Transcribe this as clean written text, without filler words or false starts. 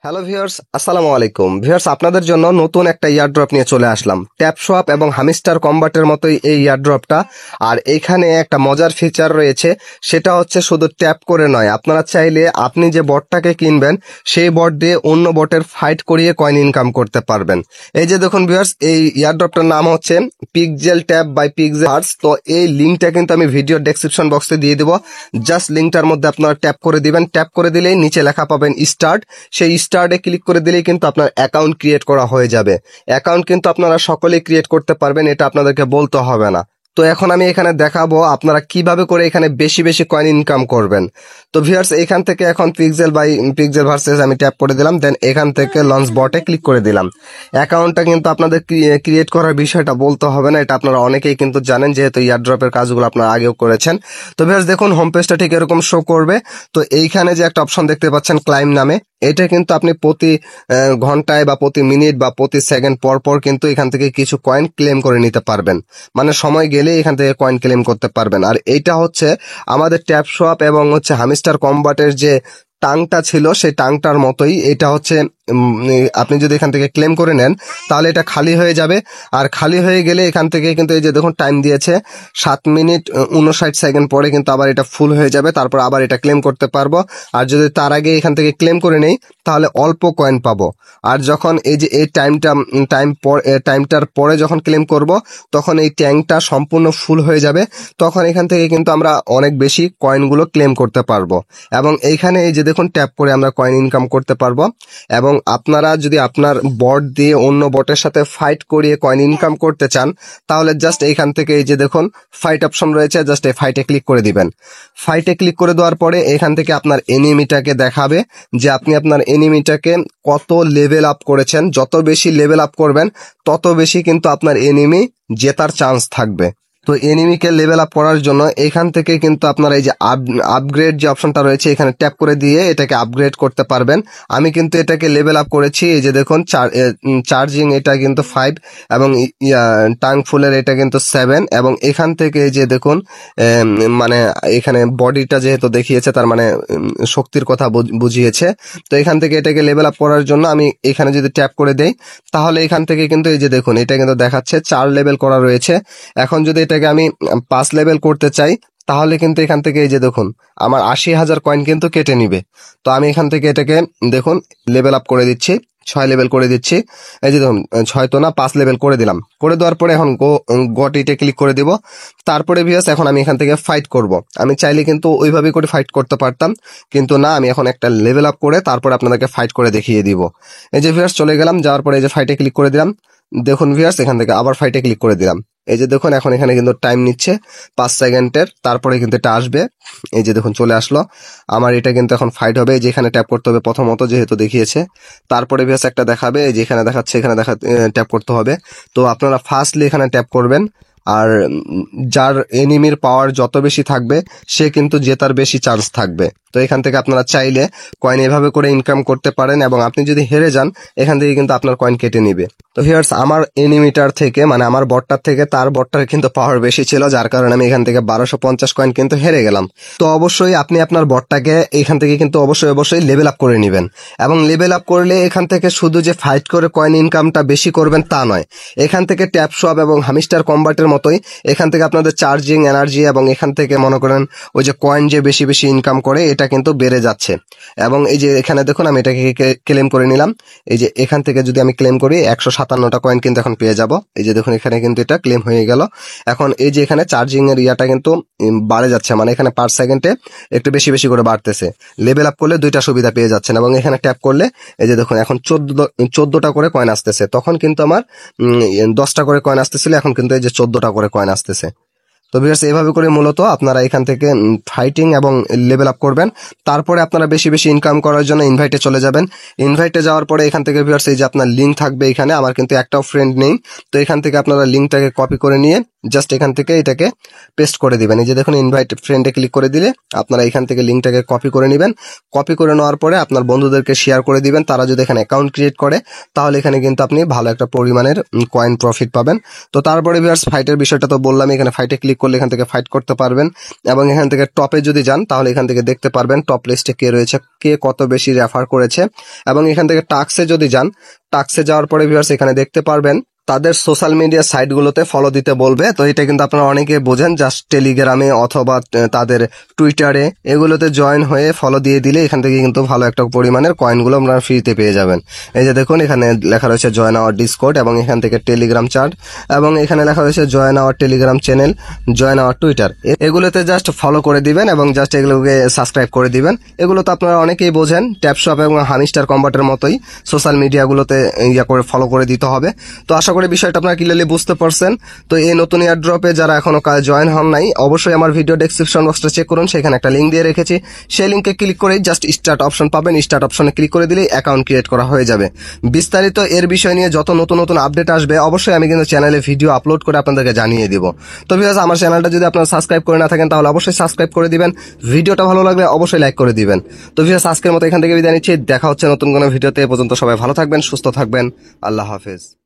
Hello viewers, আসসালামু আলাইকুম viewers. আপনাদের জন্য নতুন একটা ইয়ারড্রপ নিয়ে চলে আসলাম। ট্যাপ সোয়াপ এবং হামিস্টার কম্বাটের মতোই এই ইয়ারড্রপটা। আর এখানে একটা মজার ফিচার রয়েছে, সেটা হচ্ছে শুধু ট্যাপ করে নয়, আপনারা চাইলে আপনি যে বটটাকে কিনবেন সেই বট দিয়ে অন্য বটের ফাইট করিয়ে কয়েন ইনকাম করতে পারবেন। এই যে দেখুন ভিউয়ার্স, এই ইয়ারড্রপটার নাম হচ্ছে Pixel tap by Pixel hearts. তো এই লিঙ্কটা কিন্তু আমি ভিডিও ডেসক্রিপশন বক্সে দিয়ে দিব। জাস্ট লিঙ্কটার মধ্যে আপনারা ট্যাপ করে দিবেন। ট্যাপ করে দিলেই নিচে লেখা পাবেন স্টার্ট। সেই স্টার্টে ক্লিক করে দিলেই কিন্তু আপনার অ্যাকাউন্ট ক্রিয়েট করা হয়ে যাবে। অ্যাকাউন্ট কিন্তু আপনারা সকলেই ক্রিয়েট করতে পারবেন, এটা আপনাদেরকে বলতে হবে না। তো এখন আমি এখানে দেখাবো আপনারা কিভাবে করে এখানে বেশি বেশি কয়েন ইনকাম করবেন। তো ভিউয়ার্স, এখান থেকে এখন পিক্সেল বাই পিক্সেল ভার্সেস আমি ট্যাপ করে দিলাম, দেন এখান থেকে লঞ্চ বটে ক্লিক করে দিলাম। অ্যাকাউন্টটা কিন্তু আপনাদের ক্রিয়েট করার বিষয়টা বলতে হবে না, এটা আপনারা অনেকেই কিন্তু জানেন, যেহেতু ইয়ারড্রপের কাজগুলো আপনারা আগেও করেছেন। তো ভিউয়ার্স দেখুন, হোম পেজটা ঠিক এরকম শো করবে। তো এইখানে যে একটা অপশন দেখতে পাচ্ছেন ক্লাইম নামে, এটা কিন্তু আপনি প্রতি ঘন্টায় বা প্রতি মিনিট বা প্রতি সেকেন্ড পর পর কিন্তু এখান থেকে কিছু কয়েন ক্লেম করে নিতে পারবেন। মানে সময় গেলে এখান থেকে কয়েন ক্লেম করতে পারবেন। আর এইটা হচ্ছে আমাদের ট্যাপ সোয়াপ এবং হচ্ছে হামিস্টার কম্বাটের যে টাংটা ছিল সেই টাংটার মতোই। এটা হচ্ছে আপনি যদি এখান থেকে ক্লেম করে নেন তাহলে এটা খালি হয়ে যাবে। আর খালি হয়ে গেলে এখান থেকে কিন্তু এই যে দেখুন টাইম দিয়েছে 7 মিনিট 59 সেকেন্ড পরে কিন্তু আবার এটা ফুল হয়ে যাবে, তারপর আবার এটা ক্লেম করতে পারবো। আর যদি তার আগে এখান থেকে ক্লেম করে নেই তাহলে অল্প কয়েন পাবো। আর যখন এই যে এই টাইমটার পরে যখন ক্লেম করব তখন এই ট্যাঙ্কটা সম্পূর্ণ ফুল হয়ে যাবে, তখন এখান থেকে কিন্তু আমরা অনেক বেশি কয়েনগুলো ক্লেম করতে পারবো। এবং এইখানে এই যে দেখুন ট্যাপ করে আমরা কয়েন ইনকাম করতে পারবো। এবং আপনারা যদি আপনার বট দিয়ে অন্য বটের সাথে ফাইট করিয়ে কয়েন ইনকাম করতে চান তাহলে জাস্ট এইখান থেকে এই যে দেখুন ফাইট অপশন রয়েছে, জাস্ট এই ফাইটে ক্লিক করে দিবেন। ফাইটে ক্লিক করে দেওয়ার পরে এখান থেকে আপনার এনিমিটাকে দেখাবে যে আপনি আপনার এনিমিটাকে কত লেভেল আপ করেছেন। যত বেশি লেভেল আপ করবেন তত বেশি কিন্তু আপনার এনিমি জেতার চান্স থাকবে। তো এনিমিকে লেভেল আপ করার জন্য এখান থেকে কিন্তু আপনারা এই যে আপগ্রেড যে অপশনটা রয়েছে এখানে ট্যাপ করে দিয়ে এটাকে আপগ্রেড করতে পারবেন। আমি কিন্তু এটাকে লেভেল আপ করেছি। এই যে দেখুন চার্জিং এটা কিন্তু 5 এবং টাং ফুলের এটা কিন্তু 7 এবং এখান থেকে এই যে দেখুন মানে এখানে বডিটা যেহেতু দেখিয়েছে তার মানে শক্তির কথা বুঝিয়েছে। তো এখান থেকে এটাকে লেভেল আপ করার জন্য আমি এখানে যদি ট্যাপ করে দেই তাহলে এখান থেকে কিন্তু এই যে দেখুন এটা কিন্তু দেখাচ্ছে 4 লেভেল করা রয়েছে। এখন যদি এটাকে আমি 5 লেভেল করতে চাই তাহলে কিন্তু এখান থেকে এই যে দেখুন আমার 80,000 কয়েন কিন্তু কেটে নিবে। তো আমি এখান থেকে এটাকে দেখুন লেভেল আপ করে দিচ্ছি, 6 লেভেল করে দিচ্ছি। এই যে দেখুন 6 তো না 5 লেভেল করে দিলাম। করে দেওয়ার পরে এখন গট ইটে ক্লিক করে দিব। তারপরে ভিউয়ার্স এখন আমি এখান থেকে ফাইট করব। আমি চাইলে কিন্তু ওইভাবে করে ফাইট করতে পারতাম, কিন্তু না, আমি এখন একটা লেভেল আপ করে তারপরে আপনাদেরকে ফাইট করে দেখিয়ে দিব। এই যে ভিউয়ার্স চলে গেলাম, যাওয়ার পরে এই যে ফাইটে ক্লিক করে দিলাম। দেখুন ভিউয়ার্স এখান থেকে আবার ফাইটে ক্লিক করে দিলাম। এই যে দেখুন এখন এখানে কিন্তু টাইম নিচ্ছে 5 সেকেন্ডের, তারপরে কিন্তু এটা আসবে। এই যে দেখুন চলে আসলো আমার, এটা কিন্তু এখন ফাইট হবে। এই যে এখানে ট্যাপ করতে হবে প্রথমত যেহেতু দেখিয়েছে, তারপরে ভিউয়ার্স একটা দেখাবে, এই যে এখানে দেখাচ্ছে এখানে ট্যাপ করতে হবে। তো আপনারা ফার্স্টলি এখানে ট্যাপ করবেন। আর যার এনিমির পাওয়ার যত বেশি থাকবে সে কিন্তু জেতার বেশি চান্স থাকবে। তো এখান থেকে আপনারা চাইলে কয়েন এভাবে করে ইনকাম করতে পারেন এবং আপনি যদি হেরে যান এখান থেকে কিন্তু আপনার কয়েন কেটে নিবে। তো ভিউয়ার্স আমার এনিমিটার থেকে মানে আমার বটটার থেকে তার বটটার কিন্তু পাওয়ার বেশি ছিল, যার কারণে আমি এখান থেকে 1250 কয়েন কিন্তু হেরে গেলাম। তো অবশ্যই আপনি আপনার বটটাকে এখান থেকে কিন্তু অবশ্যই লেভেল আপ করে নেবেন। এবং লেভেল আপ করলে এখান থেকে শুধু যে ফাইট করে কয়েন ইনকামটা বেশি করবেন তা নয়, এখান থেকে ট্যাপ সোয়াপ এবং হামিস্টার কম্বাটের মতোই এখান থেকে আপনাদের চার্জিং এনার্জি এবং এখান থেকে মনে করেন ওই যে কয়েন যে বেশি বেশি ইনকাম করে এটা কিন্তু বেড়ে যাচ্ছে। এবং এই যে এখানে দেখুন আমি এটাকে ক্লেম করে নিলাম। এই যে এখান থেকে যদি আমি ক্লেম করি 157টা কয়েন কিন্তু এখন পেয়ে যাব। এই যে দেখুন এখানে কিন্তু এটা ক্লেম হয়ে গেল। এখন এই যে এখানে চার্জিং এর ইয়াটা কিন্তু বাড়ে যাচ্ছে, মানে এখানে পার সেকেন্ডে একটু বেশি বেশি করে বাড়তেছে। লেভেল আপ করলে 2টা সুবিধা পেয়ে যাচ্ছেন। এবং এখানে ট্যাপ করলে এই যে দেখুন এখন 14টা করে কয়েন আসতেছে। তখন কিন্তু আমার 10টা করে কয়েন আসতেছিল, এখন কিন্তু এই যে 14টা করে কয়েন আসতেছে। তো ভিউয়ার্স এইভাবে করে মূলত আপনারা এখান থেকে ফাইটিং এবং লেভেল আপ করবেন। তারপরে আপনারা বেশি বেশি ইনকাম করার জন্য ইনভাইটে চলে যাবেন। ইনভাইটে যাওয়ার পরে এখান থেকে ভিউয়ার্স এই যে আপনার লিঙ্ক থাকবে এখানে, আমার কিন্তু একটাও ফ্রেন্ড নেই। তো এখান থেকে আপনারা লিঙ্কটাকে কপি করে নিয়ে জাস্ট এখান থেকে এটাকে পেস্ট করে দিবেন। এই যে দেখুন ইনভাইট ফ্রেন্ডে ক্লিক করে দিলে আপনারা এখান থেকে লিঙ্কটাকে কপি করে নেবেন। কপি করে নেওয়ার পরে আপনার বন্ধুদেরকে শেয়ার করে দিবেন। তারা যদি এখানে অ্যাকাউন্ট ক্রিয়েট করে তাহলে এখানে কিন্তু আপনি ভালো একটা পরিমাণের কয়েন প্রফিট পাবেন। তো তারপরে ভিউয়ার্স ফাইটের বিষয়টা তো বললাম, এখানে ফাইটে ক্লিক করলে এখান থেকে ফাইট করতে পারবেন। এবং এখান থেকে টপে যদি যান তাহলে এখান থেকে দেখতে পারবেন টপ লিস্টে কে রয়েছে, কে কত বেশি রেফার করেছে। এবং এখান থেকে টাস্কে যদি যান, টাস্কে যাওয়ার পরে ভিউয়ার্স এখানে দেখতে পারবেন তাদের সোশ্যাল মিডিয়া সাইটগুলোতে ফলো দিতে বলবে। তো এটা কিন্তু আপনারা অনেকে বোঝেন, জাস্ট টেলিগ্রামে অথবা তাদের টুইটারে এগুলোতে জয়েন হয়ে ফলো দিয়ে দিলে এখান থেকে কিন্তু ভালো একটা পরিমাণের কয়েনগুলো আপনারা ফ্রিতে পেয়ে যাবেন। এই যে দেখুন এখানে লেখা রয়েছে জয়েন আওয়ার ডিসকর্ড, এবং এখান থেকে টেলিগ্রাম চ্যাট, এবং এখানে লেখা রয়েছে join our Telegram channel, join our Twitter. এগুলোতে জাস্ট ফলো করে দিবেন এবং জাস্ট এগুলোকে সাবস্ক্রাইব করে দিবেন। এগুলো তো আপনারা অনেকেই বোঝেন, ট্যাপশপ এবং হামিস্টার কম্বাটের মতোই সোশ্যাল মিডিয়াগুলোতে করে ফলো করে দিতে হবে। তো আশা করি বিষয়টা আপনারা ক্লিয়ারলি বুঝতে পারছেন। তো এই নতুন এয়ারড্রপে যারা এখনো জয়েন হন নাই, অবশ্যই আমার ভিডিও ডেসক্রিপশন বক্সটা চেক করুন, সেখানে একটা লিঙ্ক দিয়ে রেখেছি। সেই লিঙ্কে ক্লিক করেই জাস্ট স্টার্ট অপশন পাবেন, স্টার্ট অপশনে ক্লিক করে দিলেই অ্যাকাউন্ট ক্রিয়েট করা হয়ে যাবে। বিস্তারিত এর বিষয় নিয়ে যত নতুন নতুন আপডেট আসবে অবশ্যই আমি কিন্তু চ্যানেলে ভিডিও আপলোড করে আপনাদেরকে জানিয়ে দিব। তো ভিউয়ার্স, আমার চ্যানেলটা যদি আপনারা সাবস্ক্রাইব করে না থাকেন তাহলে অবশ্যই সাবস্ক্রাইব করে দিবেন। ভিডিওটা ভালো লাগলে অবশ্যই লাইক করে দিবেন। তো ভিউয়ার্স, আজকের মতো এখান থেকে বিদায় নিচ্ছি। দেখা হচ্ছে নতুন কোনো ভিডিওতে। এ পর্যন্ত সবাই ভালো থাকবেন, সুস্থ থাকবেন। আল্লাহ হাফেজ।